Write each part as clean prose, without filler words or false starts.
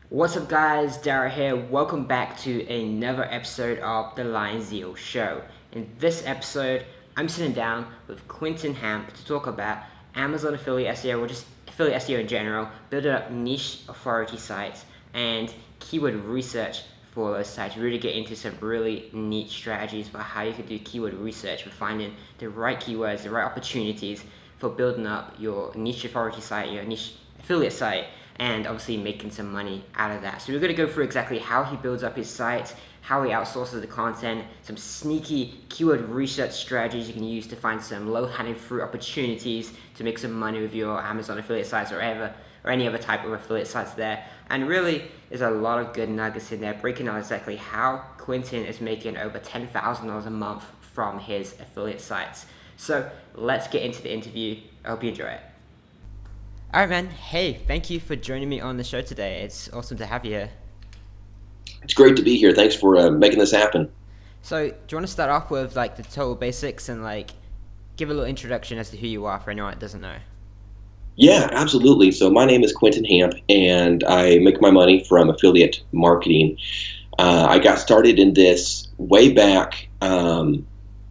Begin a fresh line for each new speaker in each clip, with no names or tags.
What's up, guys? Dara here. Welcome back to another episode of the Lion Zeal Show. In this episode, I'm sitting down with Quinton Hamp to talk about Amazon affiliate SEO, or just affiliate SEO in general, building up niche authority sites, and keyword research for those sites. Really get into some really neat strategies for how you can do keyword research for finding the right keywords, the right opportunities for building up your niche authority site, your niche affiliate site, and obviously making some money out of that. So we're going to go through exactly how he builds up his site, how he outsources the content, some sneaky keyword research strategies you can use to find some low-hanging fruit opportunities to make some money with your Amazon affiliate sites or any other type of affiliate sites there. And really, there's a lot of good nuggets in there, breaking down exactly how Quinton is making over $10,000 a month from his affiliate sites. So let's get into the interview. I hope you enjoy it. All right, man. Hey, thank you for joining me on the show today. It's awesome to have you here.
It's great to be here. Thanks for making this happen.
So, do you want to start off with the total basics and give a little introduction as to who you are for anyone that doesn't know?
Yeah, absolutely. So my name is Quinton Hamp, and I make my money from affiliate marketing. I got started in this way back.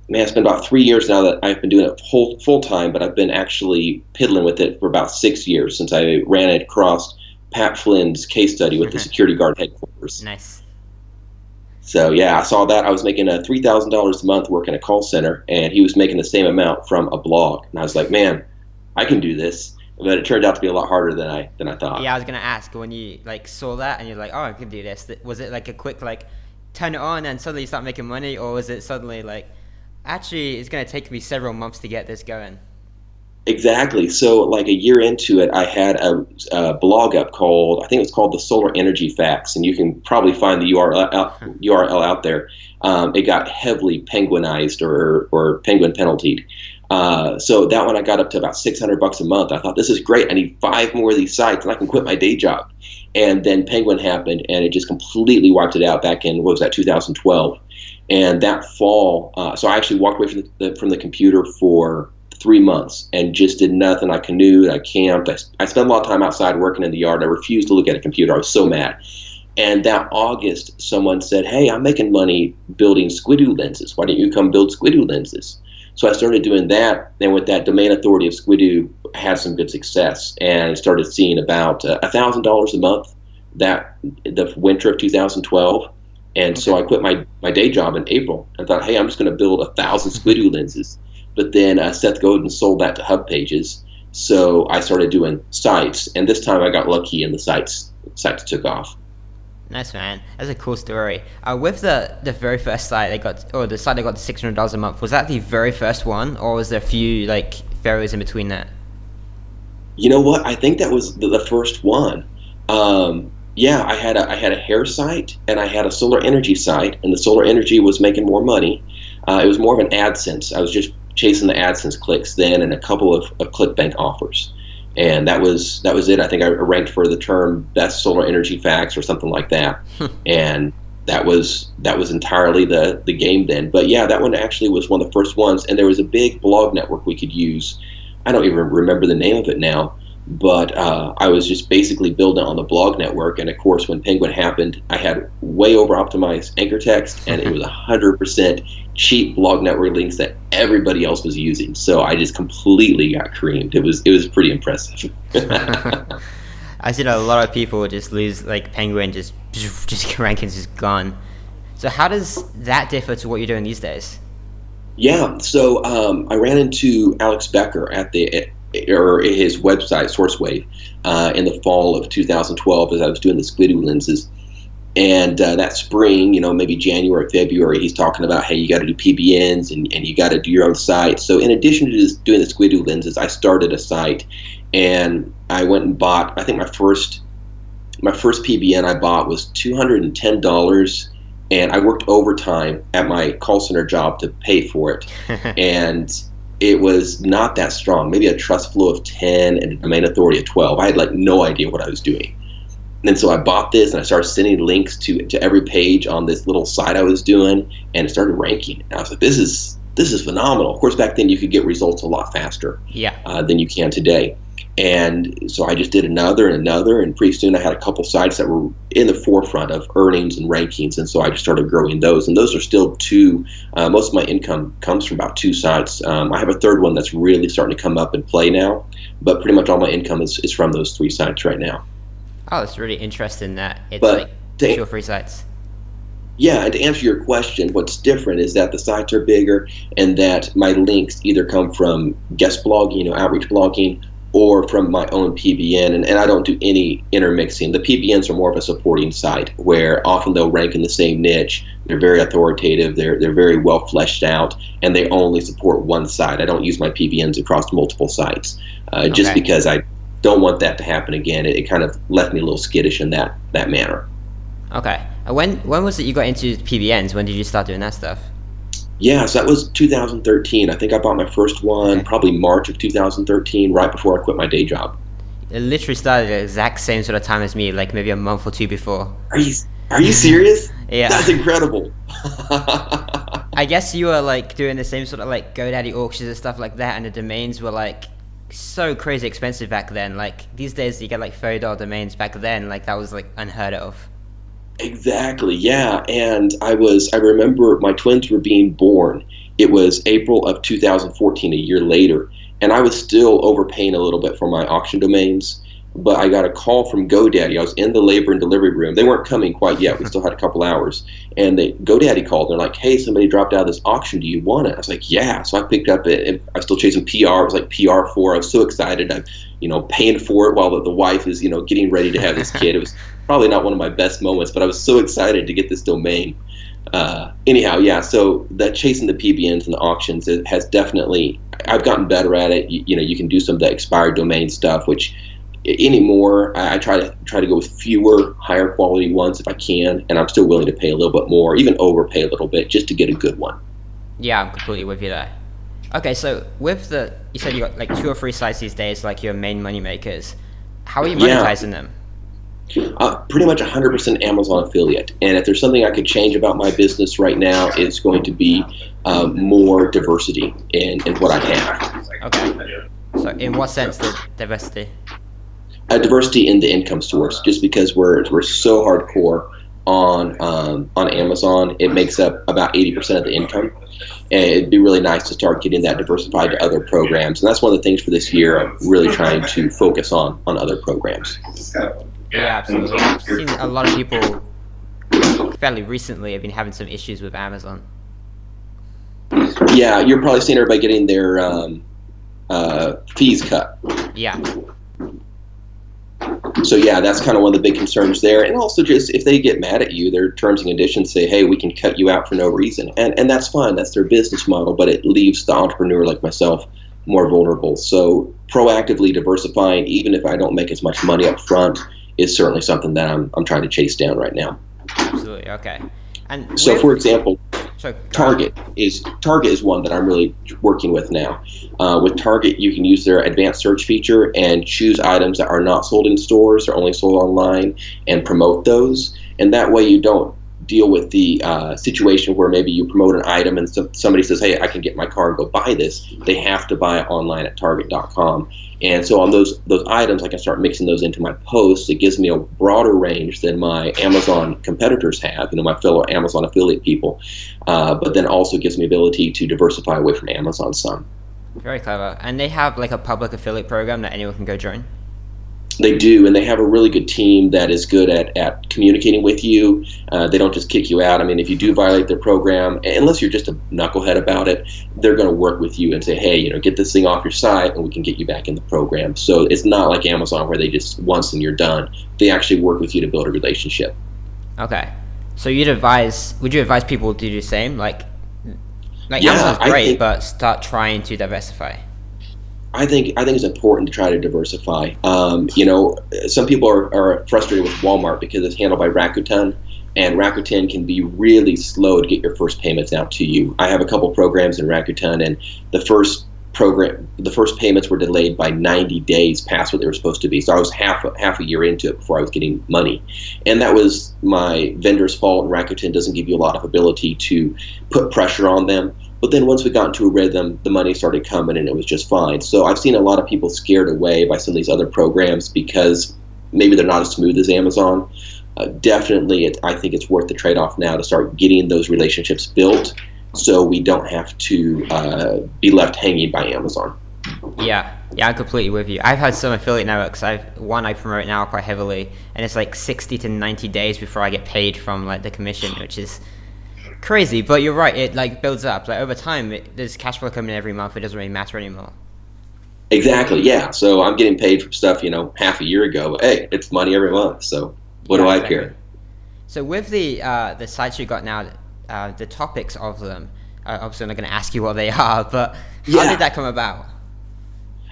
It's been about 3 years now that I've been doing it full time, but I've been actually piddling with it for about 6 years since I ran it across Pat Flynn's case study with the security guard headquarters.
Nice.
So yeah, I saw that. I was making $3,000 a month working a call center, and he was making the same amount from a blog. And I was like, man, I can do this. But it turned out to be a lot harder than I thought.
Yeah, I was gonna ask, when you saw that and you're like, oh, I can do this. Was it a quick turn it on and suddenly you start making money, or was it suddenly actually it's gonna take me several months to get this going?
Exactly. So a year into it, I had a blog up called, I think it's called the Solar Energy Facts, and you can probably find the URL out there. It got heavily penguinized or penguin penaltied. So that one I got up to about $600 a month. I thought, this is great. I need 5 more of these sites and I can quit my day job. And then Penguin happened and it just completely wiped it out back in, 2012. And that fall, so I actually walked away from the computer for 3 months and just did nothing. I canoed, I camped, I spent a lot of time outside working in the yard. I refused to look at a computer. I was so mad. And that August, someone said, hey, I'm making money building Squidoo lenses. Why don't you come build Squidoo lenses? So I started doing that, and with that domain authority of Squidoo, I had some good success, and I started seeing about $1,000 a month the winter of 2012. And so I quit my day job in April and thought, hey, I'm just going to build 1,000 Squidoo lenses. But then Seth Godin sold that to Hub Pages, so I started doing sites, and this time I got lucky and the sites took off.
Nice, man. That's a cool story. With the very first site the site that got the $600 a month, was that the very first one, or was there a few failures in between that?
You know what? I think that was the first one. Yeah, I had a hair site and I had a solar energy site, and the solar energy was making more money. It was more of an AdSense. I was just chasing the AdSense clicks then, and a couple of ClickBank offers. And that was it. I think I ranked for the term best solar energy facts or something like that. And that was entirely the game then. But yeah, that one actually was one of the first ones. And there was a big blog network we could use. I don't even remember the name of it now. But I was just basically building on the blog network. And of course, when Penguin happened, I had way over optimized anchor text, and it was 100% cheap blog network links that everybody else was using. So I just completely got creamed. It was pretty impressive.
I've seen a lot of people just lose Penguin, just rankings just gone. So how does that differ to what you're doing these days?
Yeah, so I ran into Alex Becker at his website, SourceWave, in the fall of 2012 as I was doing the Squidoo lenses. And that spring, maybe January, February, he's talking about, hey, you got to do PBNs and you got to do your own site. So in addition to just doing the Squidoo lenses, I started a site, and I went and bought, I think my first PBN I bought was $210, and I worked overtime at my call center job to pay for it. And it was not that strong, maybe a trust flow of 10 and a domain authority of 12. I had no idea what I was doing. And so I bought this, and I started sending links to every page on this little site I was doing, and it started ranking. And I was like, this is phenomenal. Of course, back then you could get results a lot faster than you can today. And so I just did another and another, and pretty soon I had a couple sites that were in the forefront of earnings and rankings, and so I just started growing those. And those are still two. Most of my income comes from about two sites. I have a third one that's really starting to come up and play now, but pretty much all my income is from those three sites right now.
Oh, it's really interesting that it's
But
like
to,
two or three sites.
yeah, and to answer your question, what's different is that the sites are bigger and that my links either come from guest blogging, outreach blogging, or from my own PBN, and I don't do any intermixing. The PBNs are more of a supporting site where often they'll rank in the same niche. They're very authoritative. They're very well fleshed out, and they only support one site. I don't use my PBNs across multiple sites, just
Okay.
because I don't want that to happen again. It kind of left me a little skittish in that manner.
Okay. When was it you got into PBNs? When did you start doing that stuff?
Yeah, so that was 2013. I think I bought my first one
Okay.
probably March of 2013, right before I quit my day job.
It literally started at the exact same sort of time as me, like maybe a month or two before.
Are you are you serious?
Yeah.
That's incredible.
I guess you were like doing the same sort of like GoDaddy auctions and stuff like that, and the domains were like so crazy expensive back then. Like these days, you get like $30 domains. Back then, like that was like unheard of.
Exactly, yeah. And I remember my twins were being born. It was April of 2014, a year later, and I was still overpaying a little bit for my auction domains. But I got a call from GoDaddy. I was in the labor and delivery room. They weren't coming quite yet. We still had a couple hours. And GoDaddy called. They're like, "Hey, somebody dropped out of this auction. Do you want it?" I was like, "Yeah." So I picked up it. And I was still chasing PR. It was like PR4. I was so excited. I'm, paying for it while the wife is, getting ready to have this kid. It was probably not one of my best moments, but I was so excited to get this domain. Anyhow, yeah. So that chasing the PBNs and the auctions, it has definitely. I've gotten better at it. You can do some of the expired domain stuff, which anymore I try to go with fewer higher quality ones if I can, and I'm still willing to pay a little bit more, even overpay a little bit, just to get a good one.
Yeah, I'm completely with you there. Okay, so you said you got like two or three sites these days, like your main money makers. How are you
Yeah,
monetizing them?
pretty much 100% Amazon affiliate. And if there's something I could change about my business right now, it's going to be more diversity in what I have.
Okay. So in what sense the diversity?
Diversity in the income source, just because we're so hardcore on Amazon, it makes up about 80% of the income, and it'd be really nice to start getting that diversified to other programs. And that's one of the things for this year. I'm really trying to focus on other programs.
Yeah, absolutely. I've seen a lot of people fairly recently have been having some issues with Amazon.
Yeah, you're probably seeing everybody getting their fees cut.
Yeah.
So yeah, that's kind of one of the big concerns there. And also just if they get mad at you, their terms and conditions say, hey, we can cut you out for no reason. And that's fine. That's their business model, but it leaves the entrepreneur like myself more vulnerable. So proactively diversifying, even if I don't make as much money up front, is certainly something that I'm trying to chase down right now.
Absolutely. Okay. And
So for example,
so
Target is one that I'm really working with now. With Target, you can use their advanced search feature and choose items that are not sold in stores, they're only sold online, and promote those. And that way you don't deal with the situation where maybe you promote an item and somebody says, hey, I can get my car and go buy this. They have to buy it online at target.com. And so on those items, I can start mixing those into my posts. It gives me a broader range than my Amazon competitors have, my fellow Amazon affiliate people, but then also gives me ability to diversify away from Amazon some.
very clever. And they have like a public affiliate program that anyone can go join.
They do, and they have a really good team that is good at communicating with you. They don't just kick you out. I mean, if you do violate their program, unless you're just a knucklehead about it, they're going to work with you and say, hey, get this thing off your site, and we can get you back in the program. So it's not like Amazon where they just once and you're done. They actually work with you to build a relationship.
Okay. So would you advise people to do the same? Like
Yeah,
Amazon's
I
great,
think
but start trying to diversify.
I think it's important to try to diversify. Some people are frustrated with Walmart because it's handled by Rakuten, and Rakuten can be really slow to get your first payments out to you. I have a couple programs in Rakuten, and the first payments were delayed by 90 days past what they were supposed to be. So I was half a year into it before I was getting money, and that was my vendor's fault. And Rakuten doesn't give you a lot of ability to put pressure on them. But then once we got into a rhythm, the money started coming and it was just fine. So I've seen a lot of people scared away by some of these other programs because maybe they're not as smooth as Amazon. Definitely, I think it's worth the trade-off now to start getting those relationships built so we don't have to be left hanging by Amazon.
Yeah, I'm completely with you. I've had some affiliate networks. I promote now quite heavily, and it's like 60 to 90 days before I get paid from like the commission, which is crazy. But you're right, it like builds up. Like over time, there's cash flow coming in every month. It doesn't really matter anymore.
Exactly, yeah. So I'm getting paid for stuff, half a year ago. But hey, it's money every month. So what
Yeah,
do I
exactly.
care?
So with the sites you got now, the topics of them, obviously I'm not going to ask you what they are, but how
Yeah.
did that come about?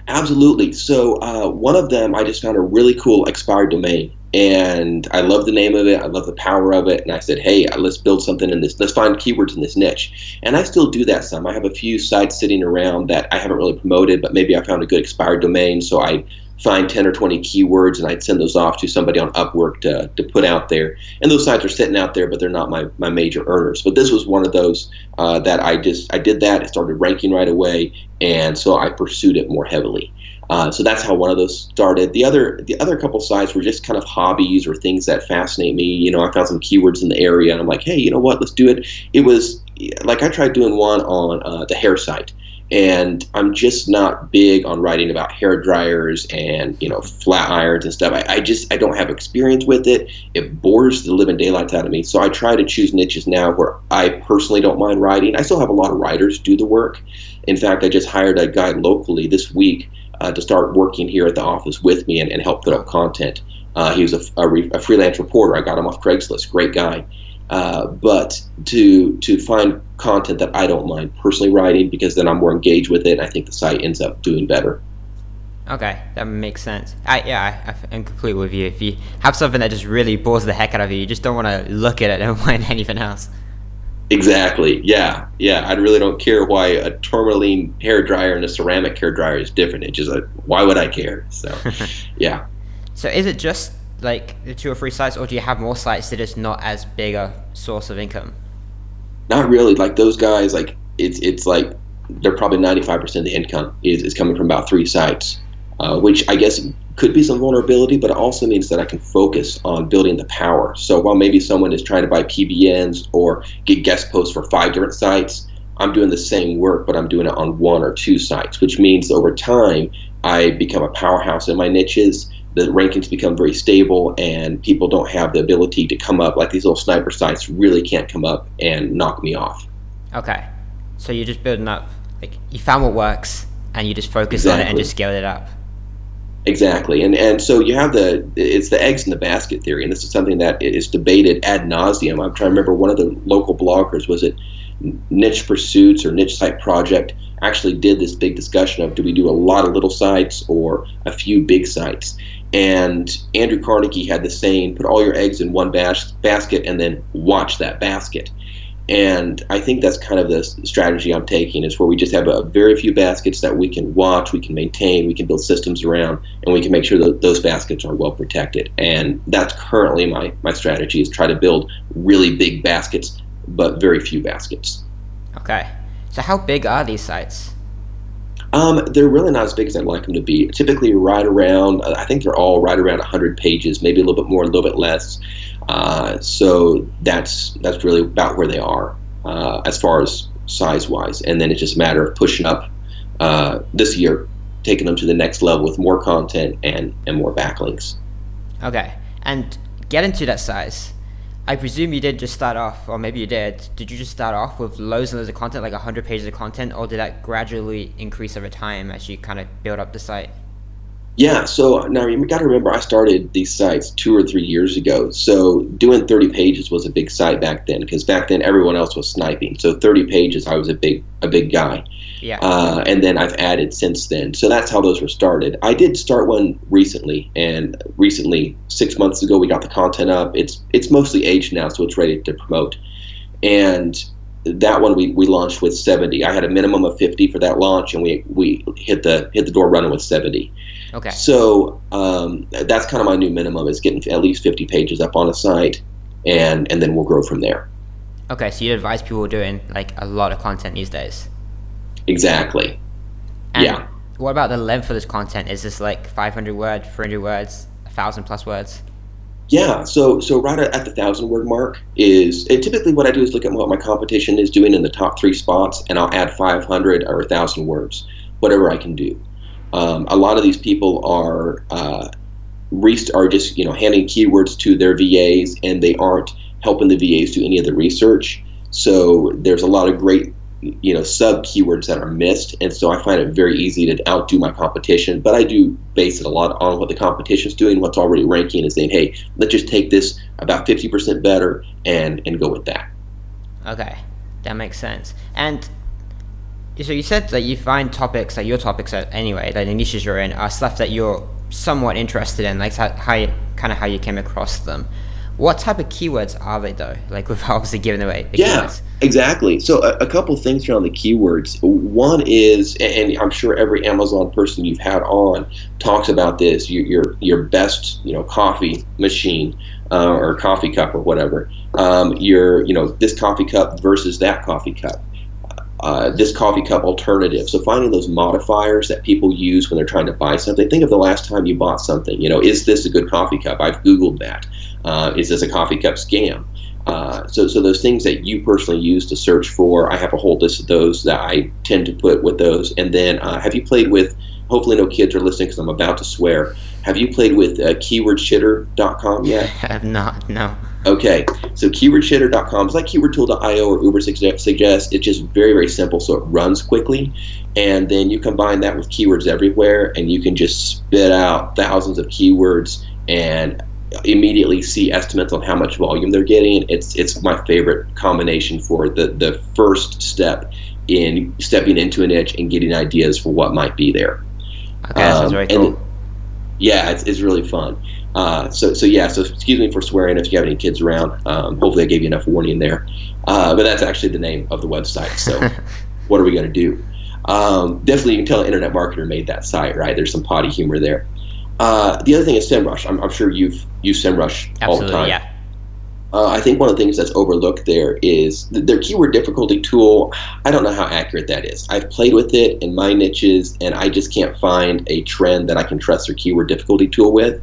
Absolutely. So one of them, I just found a really cool expired domain, and I love the name of it. I love the power of it, and I said, "Hey, let's build something in this. Let's find keywords in this niche." And I still do that some. I have a few sites sitting around that I haven't really promoted, but maybe I found a good expired domain, so I find 10 or 20 keywords and I'd send those off to somebody on Upwork to put out there. And those sites are sitting out there, but they're not my major earners. But this was one of those that I did that. It started ranking right away, and so I pursued it more heavily. So that's how one of those started. The other couple sites were just kind of hobbies or things that fascinate me. I found some keywords in the area, and I'm like, hey, you know what? Let's do it. It was like I tried doing one on the hair site, and I'm just not big on writing about hair dryers and flat irons and stuff. I don't have experience with it. It bores the living daylights out of me. So I try to choose niches now where I personally don't mind writing. I still have a lot of writers do the work. In fact, I just hired a guy locally this week to start working here at the office with me and help put up content. He was a freelance reporter. I got him off Craigslist. Great guy. But to find content that I don't mind personally writing, because then I'm more engaged with it, and I think the site ends up doing better.
Okay, that makes sense. I'm completely with you. If you have something that just really bores the heck out of you, you just don't want to look at it and find anything else.
Exactly. Yeah. Yeah. I really don't care why a tourmaline hair dryer and a ceramic hair dryer is different. It's just why would I care? So, yeah.
So is it just like the 2 or 3 sites, or do you have more sites that is not as big a source of income?
Not really. Like those guys, like it's like they're probably 95% of the income is coming from about 3 sites, which I guess could be some vulnerability, but it also means that I can focus on building the power. So while maybe someone is trying to buy PBNs or get guest posts for 5 different sites, I'm doing the same work, but I'm doing it on 1 or 2 sites, which means over time I become a powerhouse in my niches. The rankings become very stable, and people don't have the ability to come up, like these little sniper sites really can't come up and knock me off.
Okay, so you're just building up, like you found what works, and you just focus on it and
Exactly.
just scale it up.
Exactly, and so you have it's the eggs in the basket theory, and this is something that is debated ad nauseum. I'm trying to remember, one of the local bloggers, was it Niche Pursuits or Niche Site Project, actually did this big discussion of, do we do a lot of little sites or a few big sites? And Andrew Carnegie had the saying, put all your eggs in one basket and then watch that basket. And I think that's kind of the strategy I'm taking, is where we just have a very few baskets that we can watch, we can maintain, we can build systems around, and we can make sure that those baskets are well protected. And that's currently my strategy, is try to build really big baskets, but very few baskets.
Okay, so how big are these sites?
They're really not as big as I'd like them to be. Typically, right around, I think they're all right around 100 pages, maybe a little bit more, a little bit less. So that's really about where they are as far as size wise. And then it's just a matter of pushing up this year, taking them to the next level with more content and more backlinks.
Okay, and get into that size. I presume you did just start off, or maybe you did. Did you just start off with loads and loads of content, like 100 pages of content, or did that gradually increase over time as you kind of build up the site?
Yeah, so now you got to remember, I started these sites 2 or 3 years ago. So doing 30 pages was a big site back then, because back then everyone else was sniping. So 30 pages, I was a big guy.
Yeah.
And then I've added since then. So that's how those were started. I did start one recently, and recently, 6 months ago, we got the content up. It's mostly aged now, so it's ready to promote. And that one we launched with 70. I had a minimum of 50 for that launch, and we hit the door running with 70.
Okay.
So that's kind of my new minimum, is getting at least 50 pages up on a site, and then we'll grow from there.
Okay, so you'd advise people doing like a lot of content these days.
Exactly.
And
Yeah.
what about the length of this content? Is this like 500 words, 300 words, 1,000 plus words?
Yeah, so right at the 1,000 word mark is typically what I do is look at what my competition is doing in the top three spots, and I'll add 500 or 1,000 words, whatever I can do. A lot of these people are just handing keywords to their VAs, and they aren't helping the VAs do any of the research. So there's a lot of great sub keywords that are missed, and so I find it very easy to outdo my competition. But I do base it a lot on what the competition's doing, what's already ranking, and saying, hey, let's just take this about 50% better and go with that.
Okay, that makes sense. And so you said that you find topics, like your topics anyway, like the niches you're in, are stuff that you're somewhat interested in, like how you came across them. What type of keywords are they though? Like we've obviously given away the
Yeah,
keywords.
exactly. So a couple things around the keywords. One is, and I'm sure every Amazon person you've had on talks about this. Your best coffee machine or coffee cup or whatever. Your this coffee cup versus that coffee cup. This coffee cup alternative. So finding those modifiers that people use when they're trying to buy something. Think of the last time you bought something. Is this a good coffee cup? I've Googled that. Is this a coffee cup scam? So those things that you personally use to search for, I have a whole list of those that I tend to put with those. And then have you played with, hopefully no kids are listening because I'm about to swear, have you played with keywordshitter.com yet?
I have not, no.
Okay, so keywordshitter.com is like keywordtool.io or Uber Suggest. It's just very, very simple, so it runs quickly. And then you combine that with keywords everywhere, and you can just spit out thousands of keywords and immediately see estimates on how much volume they're getting. It's my favorite combination for the first step in stepping into a niche and getting ideas for what might be there.
Okay, that sounds very cool.
Yeah, it's really fun. So excuse me for swearing if you have any kids around. Hopefully I gave you enough warning there. But that's actually the name of the website. So what are we going to do? Definitely you can tell an internet marketer made that site, right? There's some potty humor there. The other thing is SEMrush. I'm sure you've used SEMrush all the time.
Yeah.
I think one of the things that's overlooked there is their keyword difficulty tool. I don't know how accurate that is. I've played with it in my niches, and I just can't find a trend that I can trust their keyword difficulty tool with.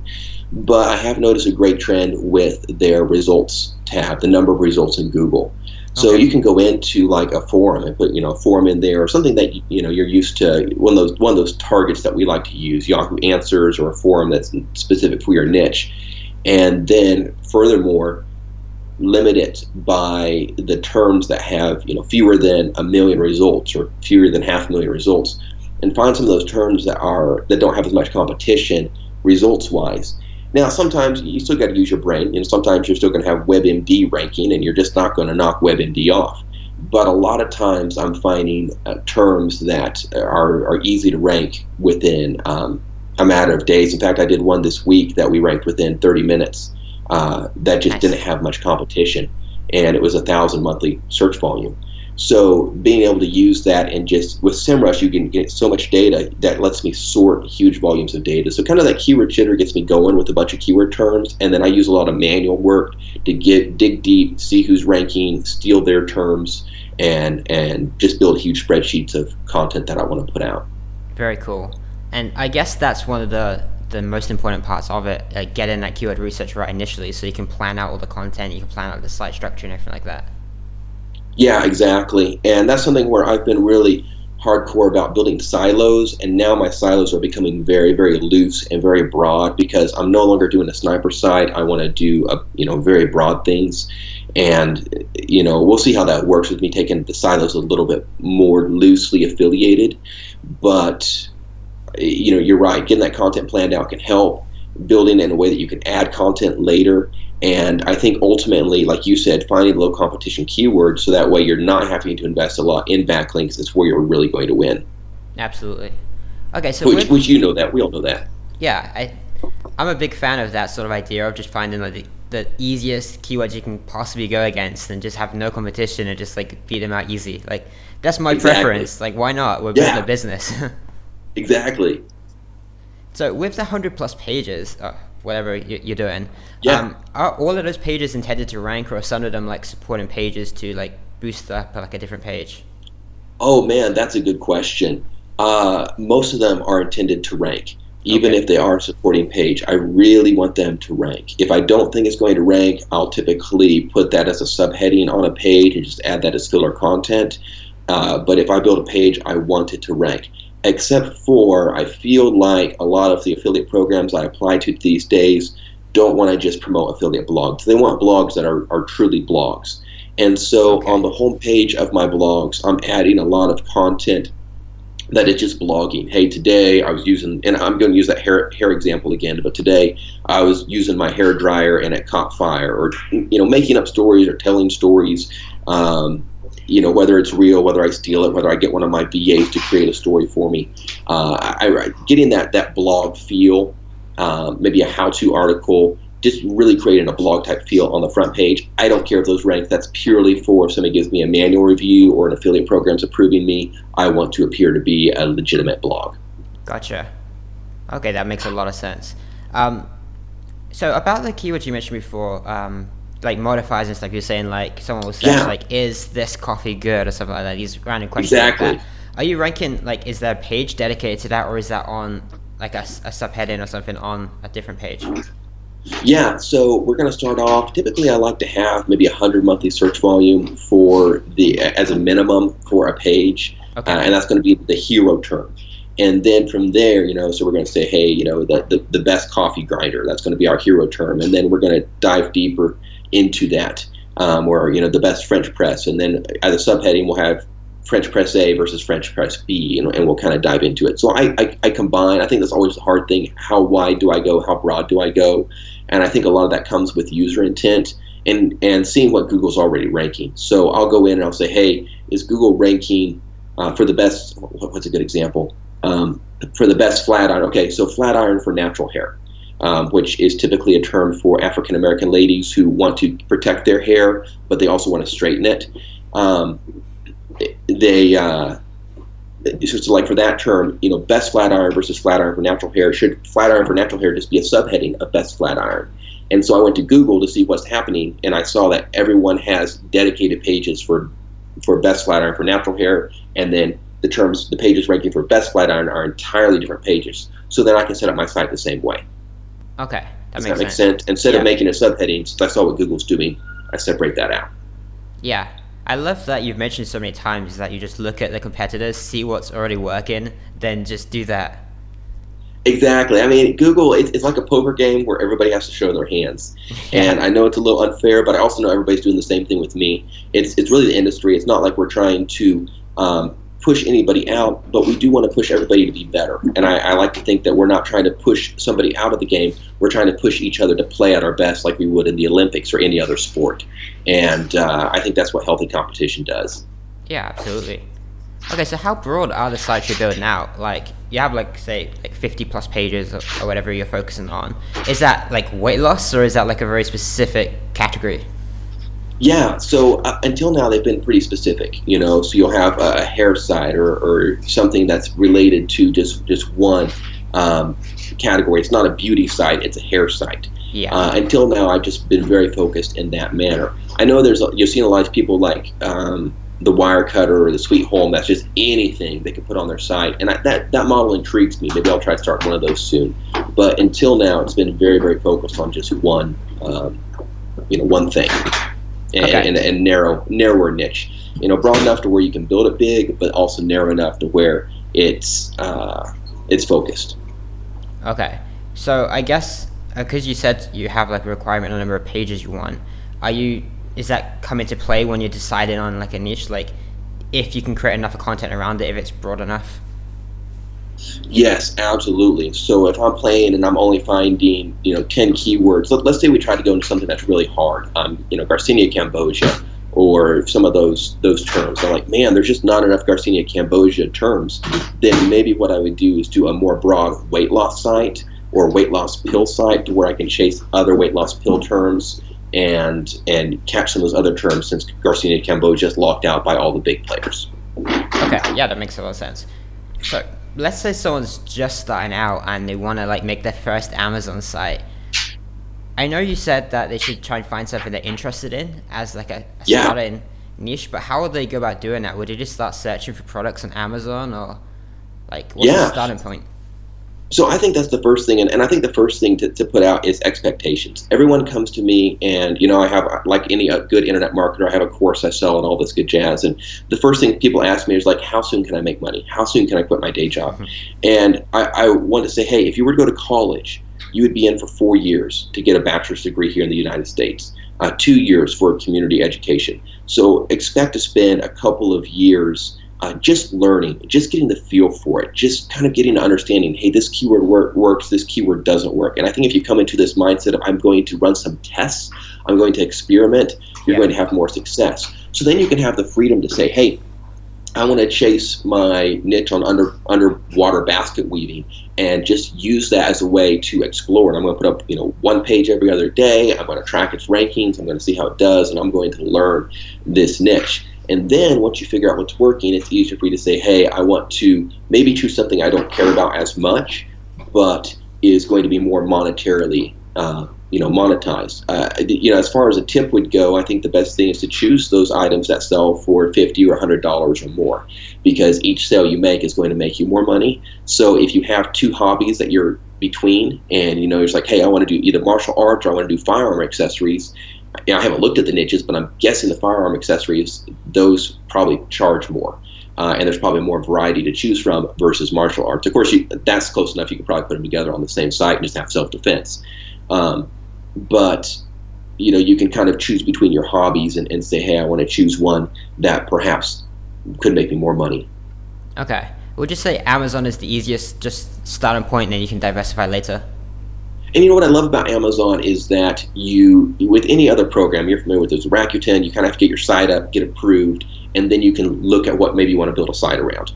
But I have noticed a great trend with their results tab, the number of results in Google. So you can go into like a forum and put a forum in there or something that you're used to, one of those targets that we like to use, Yahoo Answers or a forum that's specific for your niche, and then furthermore limit it by the terms that have fewer than 1 million results or fewer than 500,000 results, and find some of those terms that don't have as much competition results wise. Now, sometimes you still got to use your brain. Sometimes you're still going to have WebMD ranking, and you're just not going to knock WebMD off. But a lot of times, I'm finding terms that are easy to rank within a matter of days. In fact, I did one this week that we ranked within 30 minutes. That just didn't have much competition, and it was 1,000 monthly search volume. So being able to use that, and just with SEMrush, you can get so much data that lets me sort huge volumes of data. So kind of that keyword shitter gets me going with a bunch of keyword terms, and then I use a lot of manual work to dig deep, see who's ranking, steal their terms, and just build huge spreadsheets of content that I want to put out.
Very cool. And I guess that's one of the most important parts of it, like getting that keyword research right initially, so you can plan out all the content, you can plan out the site structure and everything like that.
Yeah, exactly. And that's something where I've been really hardcore about building silos, and now my silos are becoming very, very loose and very broad because I'm no longer doing a sniper site. I want to do very broad things, and we'll see how that works with me taking the silos a little bit more loosely affiliated. But you're right. Getting that content planned out can help. Building in a way that you can add content later. And I think ultimately, like you said, finding low competition keywords so that way you're not having to invest a lot in backlinks is where you're really going to win.
Absolutely. Okay, so
which that. We all know that.
Yeah, I'm a big fan of that sort of idea of just finding like the easiest keywords you can possibly go against and just have no competition and just like beat them out easy. Like that's my preference. Like why not? We're building a business.
Exactly.
So with the 100+ pages, whatever you're doing.
Yeah.
Are all of those pages intended to rank, or are some of them like supporting pages to like boost up like a different page?
Oh man, that's a good question. Most of them are intended to rank, even
Okay.
if they are a supporting page. I really want them to rank. If I don't think it's going to rank, I'll typically put that as a subheading on a page and just add that as filler content. But if I build a page, I want it to rank. Except for, I feel like a lot of the affiliate programs I apply to these days don't want to just promote affiliate blogs. They want blogs that are truly blogs. And so on
Okay.
the home page of my blogs, I'm adding a lot of content that is just blogging. Hey, today I was using, and I'm going to use that hair example again, but today I was using my hair dryer and it caught fire, or making up stories or telling stories. Whether it's real, whether I steal it, whether I get one of my VAs to create a story for me. Getting that blog feel, maybe a how-to article, just really creating a blog type feel on the front page. I don't care if those rank. That's purely for if somebody gives me a manual review or an affiliate program's approving me. I want to appear to be a legitimate blog.
Gotcha. Okay, that makes a lot of sense. So about the keywords you mentioned before, like modifiers and stuff, you're saying like someone will search
Yeah,
like, is this coffee good, or something like that, these random questions like
exactly.
that. Are you ranking, like, is there a page dedicated to that, or is that on like a subheading or something on a different page?
Yeah, so we're going to start off. Typically, I like to have maybe 100 monthly search volume for as a minimum for a page,
Okay.
and that's going to be the hero term. And then from there, so we're going to say, hey, the best coffee grinder. That's going to be our hero term, and then we're going to dive deeper into that, or the best French press, and then as a subheading, we'll have French press A versus French press B, and we'll kind of dive into it. So I combine. I think that's always the hard thing. How wide do I go? How broad do I go? And I think a lot of that comes with user intent and seeing what Google's already ranking. So I'll go in and I'll say, hey, is Google ranking for the best? What's a good example? For the best flat iron. Okay, so flat iron for natural hair. Which is typically a term for African American ladies who want to protect their hair, but they also want to straighten it. They So like for that term, best flat iron versus flat iron for natural hair. Should flat iron for natural hair just be a subheading of best flat iron? And so I went to Google to see what's happening, and I saw that everyone has dedicated pages for best flat iron for natural hair, and then the pages ranking for best flat iron are entirely different pages. So then I can set up my site the same way.
Okay, that
Does that
makes
make
sense.
sense? Instead of
Yeah.
making a subheading, since I saw what Google's doing, I separate that out.
Yeah, I love that you've mentioned so many times that you just look at the competitors, see what's already working, then just do that.
Exactly. I mean, Google, it's like a poker game where everybody has to show their hands.
Yeah,
And I know it's a little unfair, but I also know everybody's doing the same thing with me. It's really the industry. It's not like we're trying to push anybody out, but we do want to push everybody to be better. And I like to think that we're not trying to push somebody out of the game. We're trying to push each other to play at our best like we would in the Olympics or any other sport. And I think that's what healthy competition does.
yeah, absolutely. Okay, so how broad are the sites you're building out? Like, you have like, say, like 50 plus pages or whatever you're focusing on. Is that like weight loss, or is that like a very specific category?
Yeah, so until now they've been pretty specific, So you'll have a hair site or something that's related to just one category. It's not a beauty site; it's a hair site.
Yeah.
Until now, I've just been very focused in that manner. I know you're seeing a lot of people like the wire cutter or the sweet home. That's just anything they can put on their site, and that model intrigues me. Maybe I'll try to start one of those soon. But until now, it's been very very focused on just one thing.
Okay.
And narrower niche, broad enough to where you can build it big, but also narrow enough to where it's focused.
Okay. So I guess because you said you have like a requirement on the number of pages you want, is that come into play when you're deciding on like a niche, like if you can create enough content around it, if it's broad enough?
Yes, absolutely. So if I'm playing and I'm only finding 10 keywords, let's say we try to go into something that's really hard, Garcinia cambogia or some of those terms. I'm like, man, there's just not enough Garcinia cambogia terms. Then maybe what I would do is do a more broad weight loss site or weight loss pill site to where I can chase other weight loss pill terms and catch some of those other terms, since Garcinia cambogia is locked out by all the big players.
Okay, yeah, that makes a lot of sense. So let's say someone's just starting out and they want to like make their first Amazon site. I know you said that they should try and find something they're interested in as like a
Yeah,
starting niche, but how would they go about doing that? Would they just start searching for products on Amazon, or like what's the
yeah.
starting point?
So I think that's the first thing, and I think the first thing to put out is expectations. Everyone comes to me, and I have, like any good internet marketer, I have a course I sell and all this good jazz. And the first thing people ask me is like, how soon can I make money? How soon can I quit my day job? And I want to say, hey, if you were to go to college, you would be in for 4 years to get a bachelor's degree here in the United States, 2 years for community education. So expect to spend a couple of years just learning, just getting the feel for it, just kind of getting an understanding, hey, this keyword works, this keyword doesn't work. And I think if you come into this mindset of I'm going to run some tests, I'm going to experiment, you're
Yeah.
going to have more success. So then you can have the freedom to say, hey, I want to chase my niche on underwater basket weaving and just use that as a way to explore. And I'm going to put up, one page every other day. I'm going to track its rankings. I'm going to see how it does, and I'm going to learn this niche. And then once you figure out what's working, it's easier for you to say, hey, I want to maybe choose something I don't care about as much, but is going to be more monetarily, monetized. As far as a tip would go, I think the best thing is to choose those items that sell for $50 or $100 or more, because each sale you make is going to make you more money. So if you have two hobbies that you're between, and it's like, hey, I want to do either martial arts or I want to do firearm accessories. I haven't looked at the niches, but I'm guessing the firearm accessories, those probably charge more. And there's probably more variety to choose from versus martial arts. Of course, that's close enough. You could probably put them together on the same site and just have self-defense. But you can kind of choose between your hobbies and say, hey, I want to choose one that perhaps could make me more money.
Okay. Would you say Amazon is the easiest just starting point, and then you can diversify later?
And what I love about Amazon is that with any other program, you're familiar with, there's Rakuten, you kind of have to get your site up, get approved, and then you can look at what maybe you want to build a site around.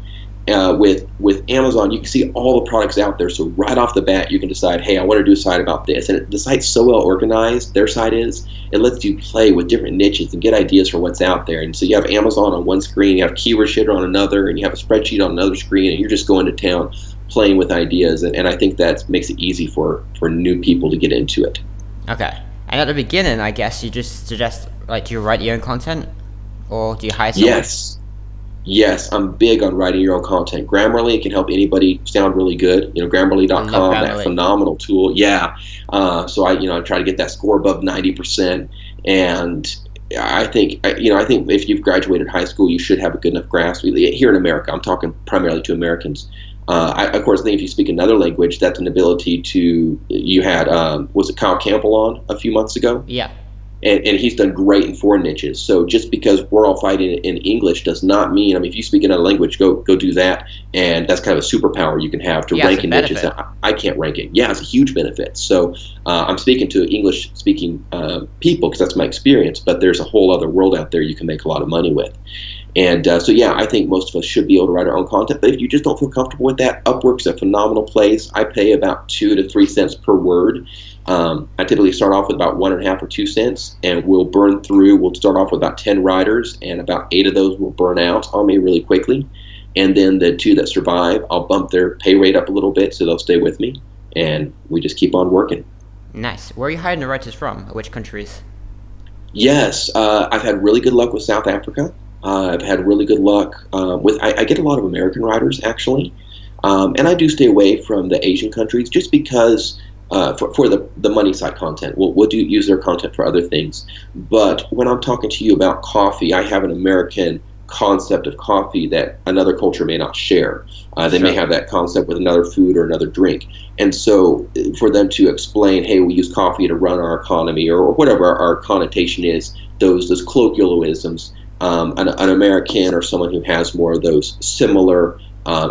With Amazon, you can see all the products out there, so right off the bat, you can decide, hey, I want to do a site about this. And the site's so well organized, their site is, it lets you play with different niches and get ideas for what's out there. And so you have Amazon on one screen, you have Keyword Shitter on another, and you have a spreadsheet on another screen, and you're just going to town playing with ideas, and I think that makes it easy for new people to get into it.
Okay. And at the beginning, I guess you just suggest, like, do you write your own content, or do you hire someone?
Yes, I'm big on writing your own content. Grammarly can help anybody sound really good.
I love
Grammarly.com, that
Grammarly.
phenomenal tool. Yeah. So I try to get that score above 90%, and I think if you've graduated high school, you should have a good enough grasp. Here in America, I'm talking primarily to Americans. Of course, I think if you speak another language, that's an ability to. You had was it Kyle Campbell on a few months ago?
Yeah.
And he's done great in foreign niches. So just because we're all fighting in English does not mean, if you speak another language, go do that. And that's kind of a superpower you can have to
Yeah, it's
rank
a
in niches
benefit.
that I can't rank in. Yeah, it's a huge benefit. So I'm speaking to English-speaking people because that's my experience, but there's a whole other world out there you can make a lot of money with. And so, yeah, I think most of us should be able to write our own content. But if you just don't feel comfortable with that, Upwork's a phenomenal place. I pay about 2 to 3 cents per word. I typically start off with about 1.5 or 2 cents, and we'll start off with about 10 writers, and about 8 of those will burn out on me really quickly. And then the 2 that survive, I'll bump their pay rate up a little bit so they'll stay with me, and we just keep on working.
Nice. Where are you hiring the writers from? Which countries?
Yes, I've had really good luck with South Africa. I've had really good luck I get a lot of American writers, actually. And I do stay away from the Asian countries just because for the money side content. We'll use their content for other things. But when I'm talking to you about coffee, I have an American concept of coffee that another culture may not share. They may
Sure.
have that concept with another food or another drink. And so for them to explain, hey, we use coffee to run our economy, or whatever our connotation is, those colloquialisms, an American or someone who has more of those similar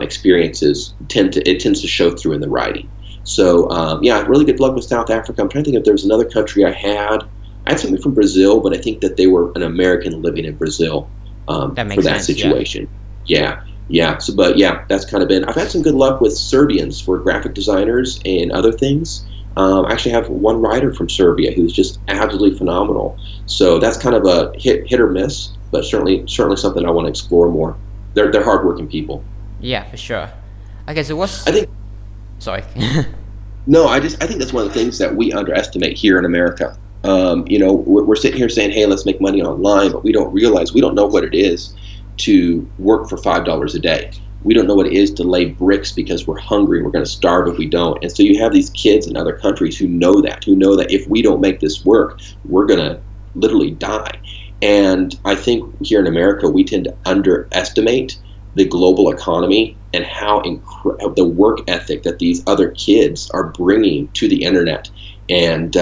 experiences tends to show through in the writing. So yeah, really good luck with South Africa. I'm trying to think if there was another country I had. I had somebody from Brazil, but I think that they were an American living in Brazil
That
for
makes
that
sense, yeah.
situation. Yeah. So, but yeah, that's kind of been. I've had some good luck with Serbians for graphic designers and other things. I actually have one writer from Serbia who's just absolutely phenomenal. So that's kind of a hit or miss, but certainly something I want to explore more. They're hardworking people.
Yeah, for sure. Okay, so what's...
I think
Sorry.
No, I think that's one of the things that we underestimate here in America. We're sitting here saying, "Hey, let's make money online," but we don't realize we don't know what it is to work for $5 a day. We don't know what it is to lay bricks because we're hungry and we're going to starve if we don't. And so you have these kids in other countries who know that if we don't make this work, we're going to literally die. And I think here in America, we tend to underestimate the global economy and how the work ethic that these other kids are bringing to the internet. And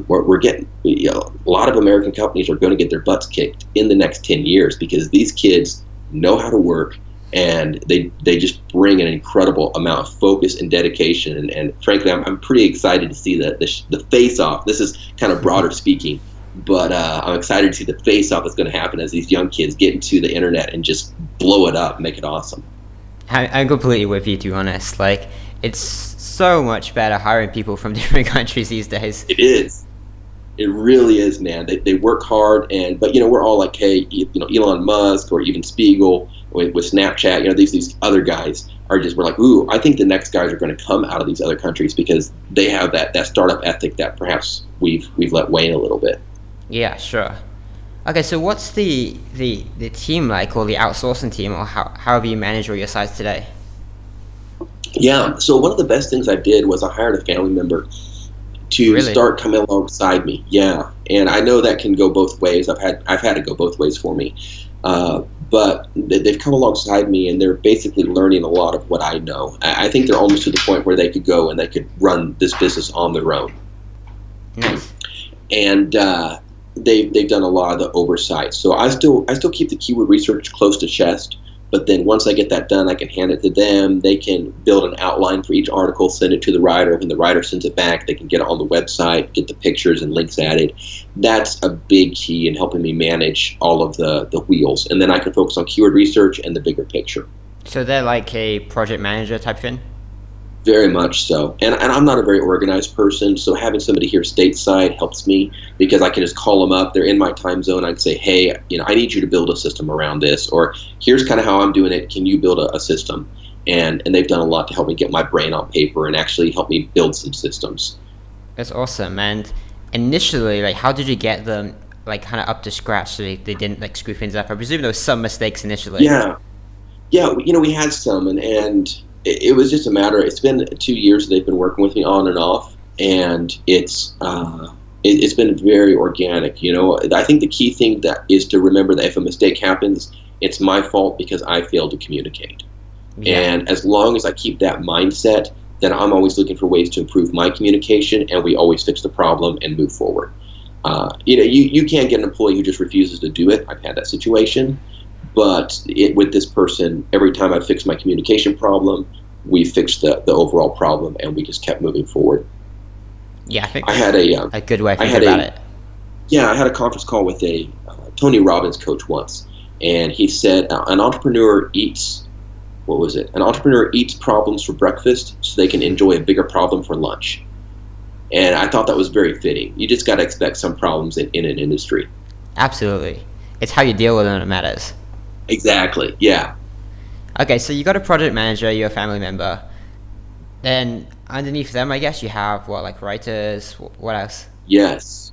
we're getting, a lot of American companies are going to get their butts kicked in the next 10 years because these kids know how to work, and they just bring an incredible amount of focus and dedication. And frankly, I'm pretty excited to see the face off. This is kind of broader speaking, but I'm excited to see the face off that's going to happen as these young kids get into the internet and just blow it up, make it awesome.
I'm completely with you, to be honest. Like, it's so much better hiring people from different countries these days.
It is. It really is, man. They work hard, but we're all like, hey, Elon Musk or even Spiegel with Snapchat. These other guys we're like, ooh, I think the next guys are going to come out of these other countries because they have that startup ethic that perhaps we've let wane a little bit.
Yeah, sure. Okay, so what's the team like, or the outsourcing team, or how have you managed all your sites today?
Yeah. So one of the best things I did was I hired a family member to
Really?
start coming alongside me. Yeah, and I know that can go both ways. I've had it go both ways for me, but they've come alongside me and they're basically learning a lot of what I know. I think they're almost to the point where they could go and they could run this business on their own.
Nice.
And they've done a lot of the oversight. So I still keep the keyword research close to chest. But then once I get that done, I can hand it to them. They can build an outline for each article, send it to the writer. When the writer sends it back, they can get it on the website, get the pictures and links added. That's a big key in helping me manage all of the wheels. And then I can focus on keyword research and the bigger picture.
So they're like a project manager type thing?
Very much so. And I'm not a very organized person, so having somebody here stateside helps me because I can just call them up. They're in my time zone. I can say, hey, I need you to build a system around this, or here's kind of how I'm doing it. Can you build a system? And they've done a lot to help me get my brain on paper and actually help me build some systems.
That's awesome. And initially, like, how did you get them, like, kind of up to scratch so they didn't, like, screw things up? I presume there was some mistakes initially.
Yeah. Yeah, we had some, and it was just a matter. It's been 2 years they've been working with me on and off, and it's been very organic. I think the key thing that is to remember that if a mistake happens, it's my fault because I failed to communicate.
Yeah.
And as long as I keep that mindset, then I'm always looking for ways to improve my communication, and we always fix the problem and move forward. You can't get an employee who just refuses to do it. I've had that situation. But with this person, every time I fixed my communication problem, we fixed the overall problem, and we just kept moving forward.
Yeah, I think
I had
a good way to think about it.
Yeah, I had a conference call with a Tony Robbins coach once, and he said an entrepreneur eats, what was it? An entrepreneur eats problems for breakfast so they can enjoy a bigger problem for lunch. And I thought that was very fitting. You just got to expect some problems in an industry.
Absolutely. It's how you deal with them that matters.
Exactly, yeah.
Okay, so you got a project manager, you're a family member. Then underneath them, I guess you have what, like writers? What else?
Yes.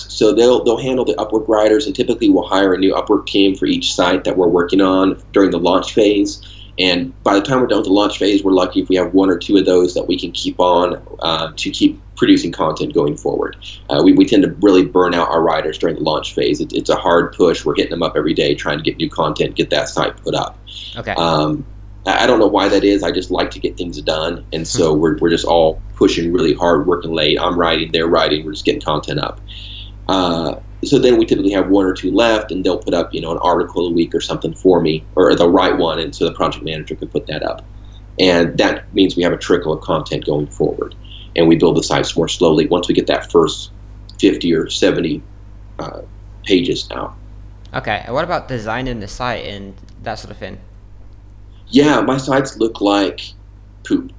So they'll handle the Upwork writers, and typically we'll hire a new Upwork team for each site that we're working on during the launch phase. And by the time we're done with the launch phase, we're lucky if we have one or two of those that we can keep on to keep producing content going forward. We tend to really burn out our writers during the launch phase. It's a hard push. We're hitting them up every day trying to get new content, get that site put up.
Okay.
I don't know why that is. I just like to get things done, and so we're just all pushing really hard, working late. I'm writing, they're writing. We're just getting content up. So then we typically have one or two left, and they'll put up, an article a week or something for me, or they'll write one, and so the project manager can put that up. And that means we have a trickle of content going forward, and we build the sites more slowly once we get that first 50 or 70 pages out.
Okay, and what about designing the site and that sort of thing?
Yeah, my sites look like poop.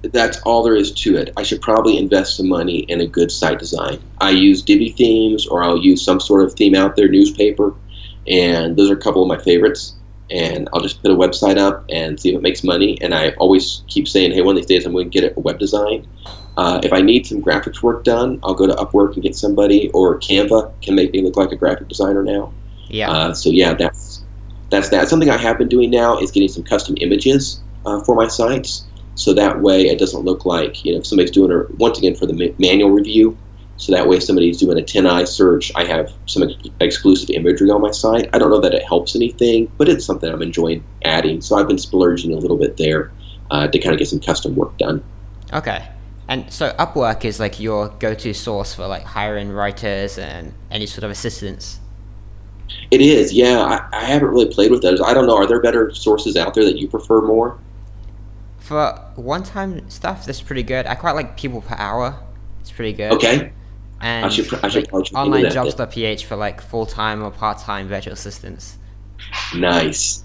That's all there is to it. I should probably invest some money in a good site design. I use Divi themes, or I'll use some sort of theme out there, newspaper, and those are a couple of my favorites. and I'll just put a website up and see if it makes money. And I always keep saying, hey, one of these days I'm going to get a web design. If I need some graphics work done, I'll go to Upwork and get somebody, or Canva can make me look like a graphic designer now.
Yeah.
So yeah, that's that. Something I have been doing now is getting some custom images for my sites, so that way it doesn't look like, if somebody's doing it once again for the manual review. So that way, if somebody's doing a 10i search, I have some exclusive imagery on my site. I don't know that it helps anything, but it's something I'm enjoying adding. So I've been splurging a little bit there to kind of get some custom work done.
Okay. And so Upwork is like your go-to source for like hiring writers and any sort of assistance.
It is, yeah. I haven't really played with those. I don't know. Are there better sources out there that you prefer more?
For one-time stuff, that's pretty good. I quite like People Per Hour. It's pretty good.
Okay. I
And
should
like
probably check into that then.
onlinejobs.ph for like full-time or part-time virtual assistants.
Nice.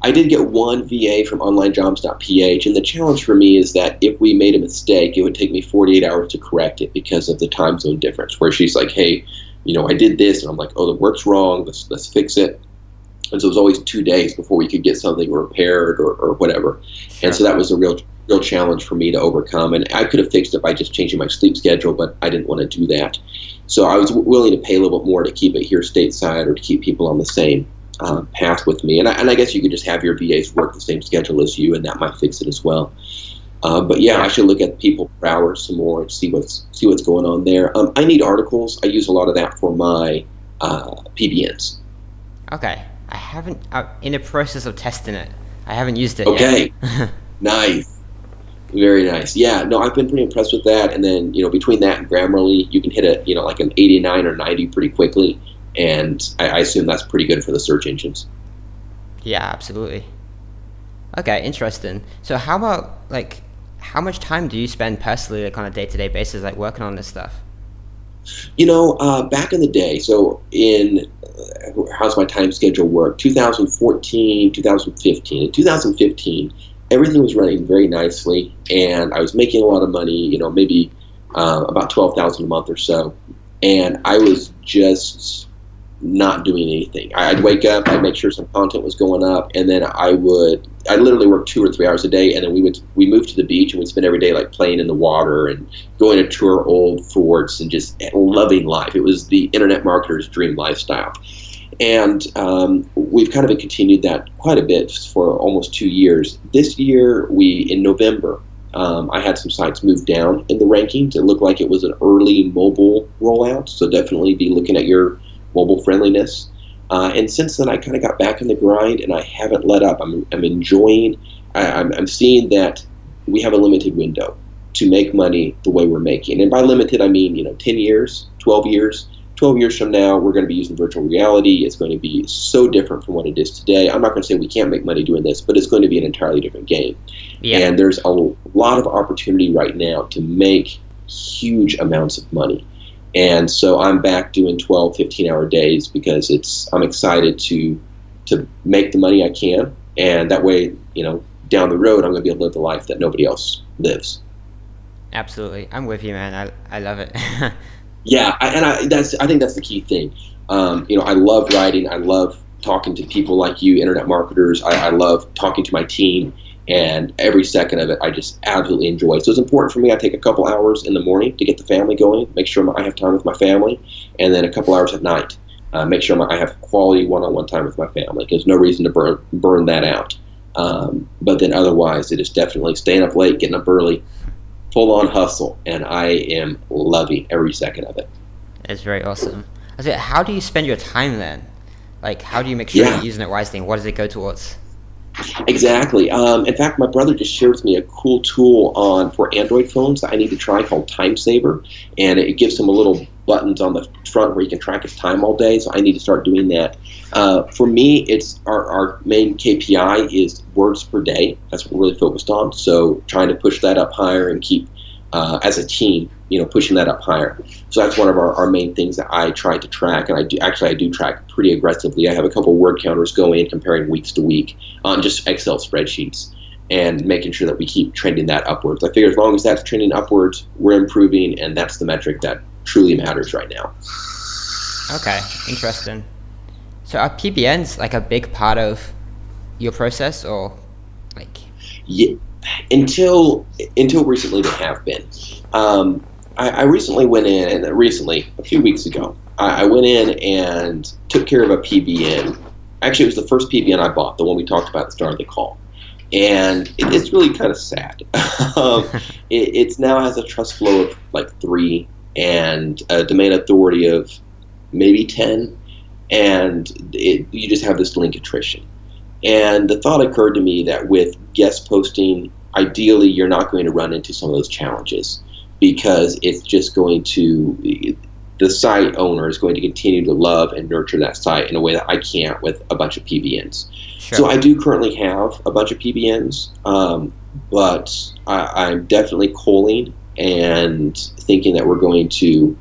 I did get one VA from onlinejobs.ph, and the challenge for me is that if we made a mistake, it would take me 48 hours to correct it because of the time zone difference, where she's like, hey, I did this, and I'm like, oh, the work's wrong, let's fix it. And so it was always 2 days before we could get something repaired or whatever. And
Sure.
so that was a real challenge for me to overcome. And I could have fixed it by just changing my sleep schedule, but I didn't want to do that. So I was willing to pay a little bit more to keep it here stateside, or to keep people on the same path with me. And I guess you could just have your VAs work the same schedule as you, and that might fix it as well. But yeah, I should look at People Per Hour some more and see what's going on there. I need articles. I use a lot of that for my PBNs.
Okay. I haven't. I'm in the process of testing it. I haven't used it
Okay,
yet.
nice. Very nice. Yeah, no, I've been pretty impressed with that. And then, between that and Grammarly, you can hit like an 89 or 90 pretty quickly. And I assume that's pretty good for the search engines.
Yeah, absolutely. Okay, interesting. So how about like how much time do you spend personally, like on a day-to-day basis, like working on this stuff?
Back in the day, so how's my time schedule work? 2014, 2015. In 2015, everything was running very nicely, and I was making a lot of money, maybe about 12,000 a month or so. And I was just not doing anything. I'd wake up, I'd make sure some content was going up, and then I literally work 2 or 3 hours a day, and then we moved to the beach, and we'd spend every day like playing in the water and going to tour old forts and just loving life. It was the internet marketer's dream lifestyle. And we've kind of continued that quite a bit for almost 2 years. This year, in November, I had some sites move down in the rankings. It looked like it was an early mobile rollout, so definitely be looking at your mobile friendliness. And since then, I kind of got back in the grind, and I haven't let up. I'm enjoying. I'm seeing that we have a limited window to make money the way we're making. And by limited, I mean 10 years, 12 years. 12 years from now, we're going to be using virtual reality. It's going to be so different from what it is today. I'm not going to say we can't make money doing this, but it's going to be an entirely different game.
Yeah.
And there's a lot of opportunity right now to make huge amounts of money. And so I'm back doing 12, 15-hour days because I'm excited to make the money I can. And that way, down the road, I'm going to be able to live the life that nobody else lives.
Absolutely. I'm with you, man. I love it.
Yeah, I think that's the key thing. I love writing. I love talking to people like you, internet marketers. I love talking to my team, and every second of it, I just absolutely enjoy. So it's important for me. I take a couple hours in the morning to get the family going, make sure I have time with my family, and then a couple hours at night, make sure I have quality one-on-one time with my family. There's no reason to burn that out. But then otherwise, it is definitely staying up late, getting up early, full-on hustle, and I am loving every second of it.
It's very awesome. I say, how do you spend your time then? Like, how do you make sure
Yeah.
you're using it wisely, and what does it go towards?
Exactly. In fact, my brother just shared with me a cool tool for Android phones that I need to try called Time Saver, and it gives him a little buttons on the front where he can track his time all day. So I need to start doing that. For me, it's our main KPI is words per day. That's what we're really focused on. So trying to push that up higher and keep as a team, pushing that up higher. So that's one of our main things that I try to track, and I do track pretty aggressively. I have a couple word counters going, comparing weeks to week on just Excel spreadsheets, and making sure that we keep trending that upwards. I figure as long as that's trending upwards, we're improving, and that's the metric that truly matters right now.
Okay, interesting. So are PBNs like a big part of your process, or like?
Yeah, until recently they have been. I recently went in, a few weeks ago, I went in and took care of a PBN. Actually, it was the first PBN I bought, the one we talked about at the start of the call. And it's really kind of sad. It's now has a trust flow of like 3 and a domain authority of maybe 10, and you just have this link attrition. And the thought occurred to me that with guest posting, ideally you're not going to run into some of those challenges because it's just going to, the site owner is going to continue to love and nurture that site in a way that I can't with a bunch of PBNs.
Sure.
So I do currently have a bunch of PBNs, but I'm definitely culling and thinking that we're going to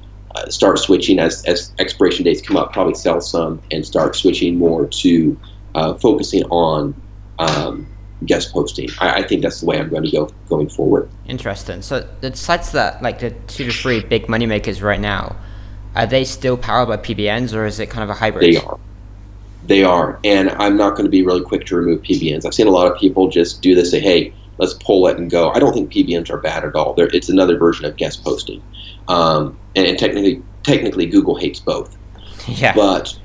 start switching as expiration dates come up, probably sell some and start switching more to focusing on guest posting. I think that's the way I'm going to go going forward.
Interesting. So the sites that like the 2 to 3 big money makers right now, are they still powered by PBNs, or is it kind of a hybrid?
They are. They are, and I'm not going to be really quick to remove PBNs. I've seen a lot of people just do this, say, hey, let's pull it and go. I don't think PBNs are bad at all. It's another version of guest posting. And technically Google hates both.
Yeah.
But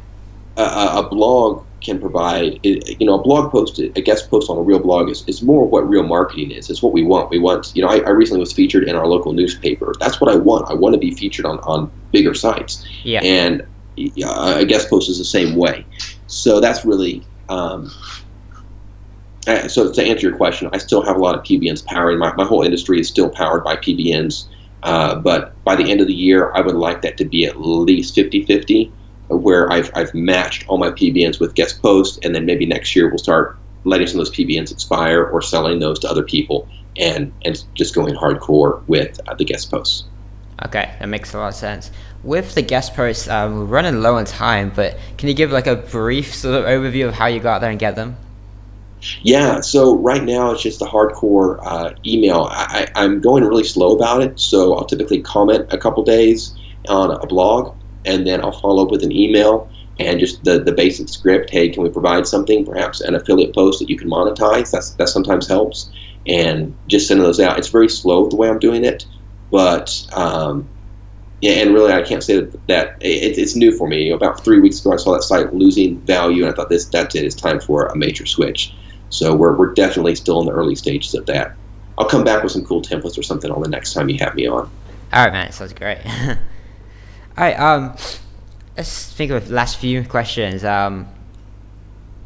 a blog can provide, a blog post, a guest post on a real blog is more what real marketing is. It's what we want. We want, I recently was featured in our local newspaper. That's what I want. I want to be featured on bigger sites.
Yeah.
And a guest post is the same way. So that's really, so to answer your question, I still have a lot of PBNs powering. My whole industry is still powered by PBNs. But by the end of the year, I would like that to be at least 50-50, where I've matched all my PBNs with guest posts, and then maybe next year we'll start letting some of those PBNs expire or selling those to other people and just going hardcore with the guest posts.
Okay, that makes a lot of sense. With the guest posts, we're running low on time, but can you give like a brief sort of overview of how you go out there and get them?
Yeah, so right now it's just a hardcore email. I'm going really slow about it, so I'll typically comment a couple days on a blog, and then I'll follow up with an email and just the basic script. Hey, can we provide something, perhaps an affiliate post that you can monetize? That sometimes helps, and just sending those out. It's very slow the way I'm doing it, but yeah, and really I can't say that it's new for me. About 3 weeks ago, I saw that site losing value, and I thought that's it. It's time for a major switch. So we're definitely still in the early stages of that. I'll come back with some cool templates or something on the next time you have me on.
All right, man. Sounds great. All right. Let's think of the last few questions.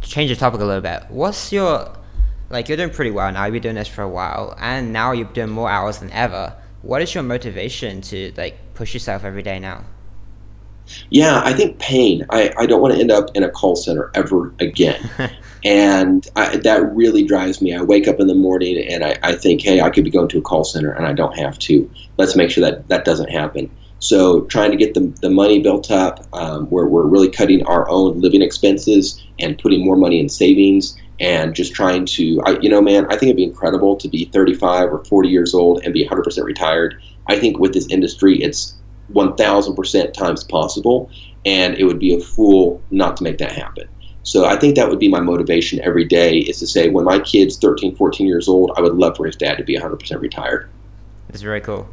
Change the topic a little bit. What's your, like, you're doing pretty well now. You've been doing this for a while, and now you're doing more hours than ever. What is your motivation to like push yourself every day now?
Yeah, I think pain. I don't want to end up in a call center ever again. And that really drives me. I wake up in the morning and I think, hey, I could be going to a call center and I don't have to. Let's make sure that doesn't happen. So trying to get the money built up, we're really cutting our own living expenses and putting more money in savings and just trying to, man, I think it'd be incredible to be 35 or 40 years old and be 100% retired. I think with this industry, it's 1,000% times possible, and it would be a fool not to make that happen. So I think that would be my motivation every day, is to say when my kid's 13, 14 years old, I would love for his dad to be 100% retired.
That's very cool.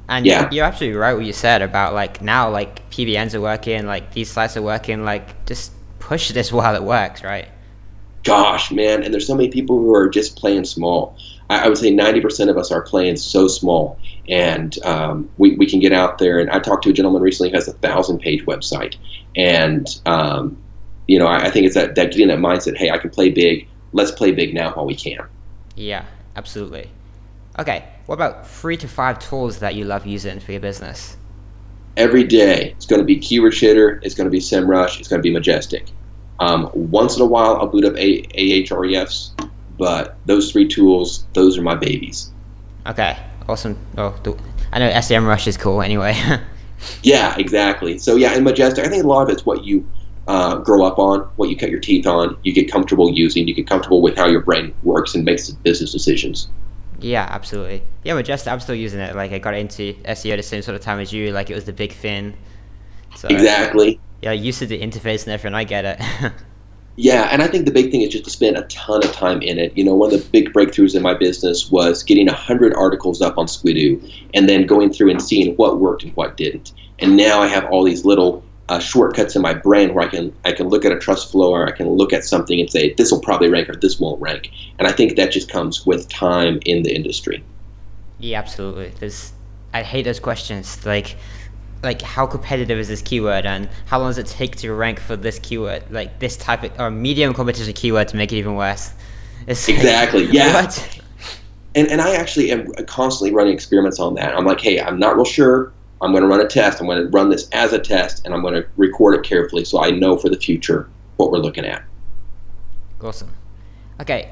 And
yeah,
you're absolutely right what you said about like now like PBNs are working, like these sites are working, like just push this while it works, right?
Gosh, man, and there's so many people who are just playing small. I would say 90% of us are playing so small, and we can get out there. And I talked to a gentleman recently who has a 1,000-page website, and I think it's that getting that mindset. Hey, I can play big. Let's play big now while we can.
Yeah, absolutely. Okay, what about 3 to 5 tools that you love using for your business?
Every day, it's going to be Keyword Shitter, it's going to be SEMrush, it's going to be Majestic. Once in a while, I'll boot up Ahrefs, but those 3 tools, those are my babies.
Okay, awesome. Oh, I know SEMrush is cool anyway.
Yeah, exactly. So yeah, in Majestic, I think a lot of it's what you grow up on, what you cut your teeth on, you get comfortable using, you get comfortable with how your brain works and makes business decisions.
Yeah, absolutely. Yeah, Majestic, I'm still using it. Like I got into SEO the same sort of time as you. Like it was the big thing. So,
exactly.
Yeah, used to the interface and everything. I get it.
Yeah, and I think the big thing is just to spend a ton of time in it. One of the big breakthroughs in my business was getting 100 articles up on Squidoo and then going through and seeing what worked and what didn't. And now I have all these little shortcuts in my brain where I can look at a trust flow, or I can look at something and say this will probably rank or this won't rank. And I think that just comes with time in the industry.
Yeah, absolutely. I hate those questions like how competitive is this keyword and how long does it take to rank for this keyword, like this type of or medium competition keyword, to make it even worse. It's
Exactly.
like,
Yeah.
what?
And I actually am constantly running experiments on that. I'm like, hey, I'm not real sure. I'm going to run a test. I'm going to run this as a test, and I'm going to record it carefully so I know for the future what we're looking at.
Awesome. Okay,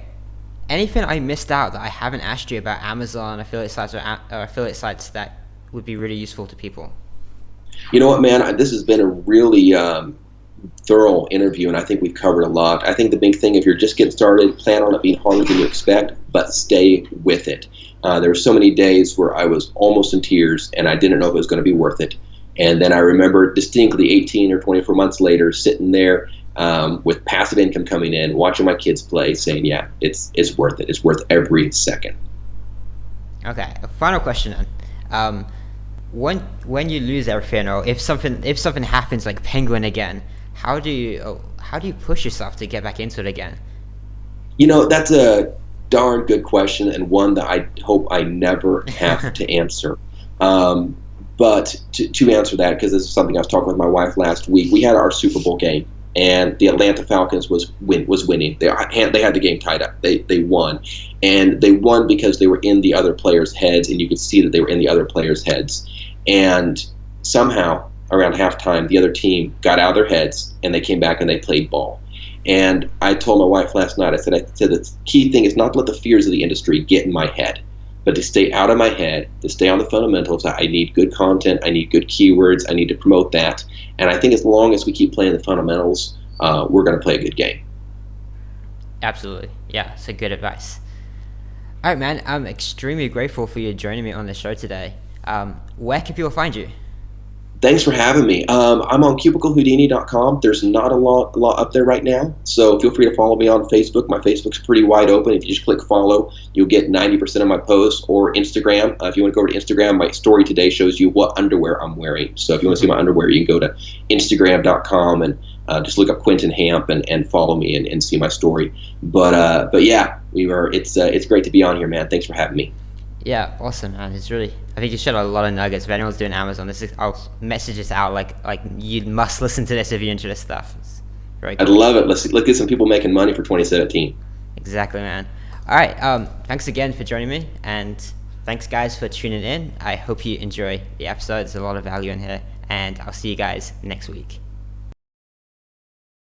anything I missed out that I haven't asked you about Amazon affiliate sites or affiliate sites that would be really useful to people?
You know what, man? This has been a really thorough interview, and I think we've covered a lot. I think the big thing, if you're just getting started, plan on it being harder than you expect, but stay with it. There were so many days where I was almost in tears, and I didn't know if it was going to be worth it. And then I remember distinctly 18 or 24 months later, sitting there with passive income coming in, watching my kids play, saying, yeah, it's worth it. It's worth every second.
Okay, a final question then. When you lose everything, or if something happens like Penguin again, how do you push yourself to get back into it again?
That's a darn good question, and one that I hope I never have to answer. But to answer that, because this is something I was talking with my wife last week, we had our Super Bowl game, and the Atlanta Falcons was winning. They had the game tied up. They won, and they won because they were in the other players' heads, and you could see that they were in the other players' heads. And somehow, around halftime, the other team got out of their heads, and they came back and they played ball. And I told my wife last night, I said the key thing is not to let the fears of the industry get in my head, but to stay out of my head, to stay on the fundamentals. I need good content. I need good keywords. I need to promote that. And I think as long as we keep playing the fundamentals, we're going to play a good game.
Absolutely, yeah, it's a good advice. All right, man, I'm extremely grateful for you joining me on the show today. Where can people find you?
Thanks for having me. I'm on cubiclehoudini.com. There's not a lot up there right now, so feel free to follow me on Facebook. My Facebook's pretty wide open. If you just click follow, you'll get 90% of my posts. Or Instagram. If you want to go over to Instagram, my story today shows you what underwear I'm wearing. So if you want to see my underwear, you can go to Instagram.com and just look up Quinton Hamp and follow me and see my story. But yeah, it's great to be on here, man. Thanks for having me.
Yeah, awesome, man. I think you shared a lot of nuggets. If anyone's doing Amazon, I'll message this out like you must listen to this if you're into this stuff. It's very
I'd
cool.
love it. Let's get some people making money for 2017.
Exactly, man. All right, thanks again for joining me, and thanks guys for tuning in. I hope you enjoy the episode. There's a lot of value in here, and I'll see you guys next week.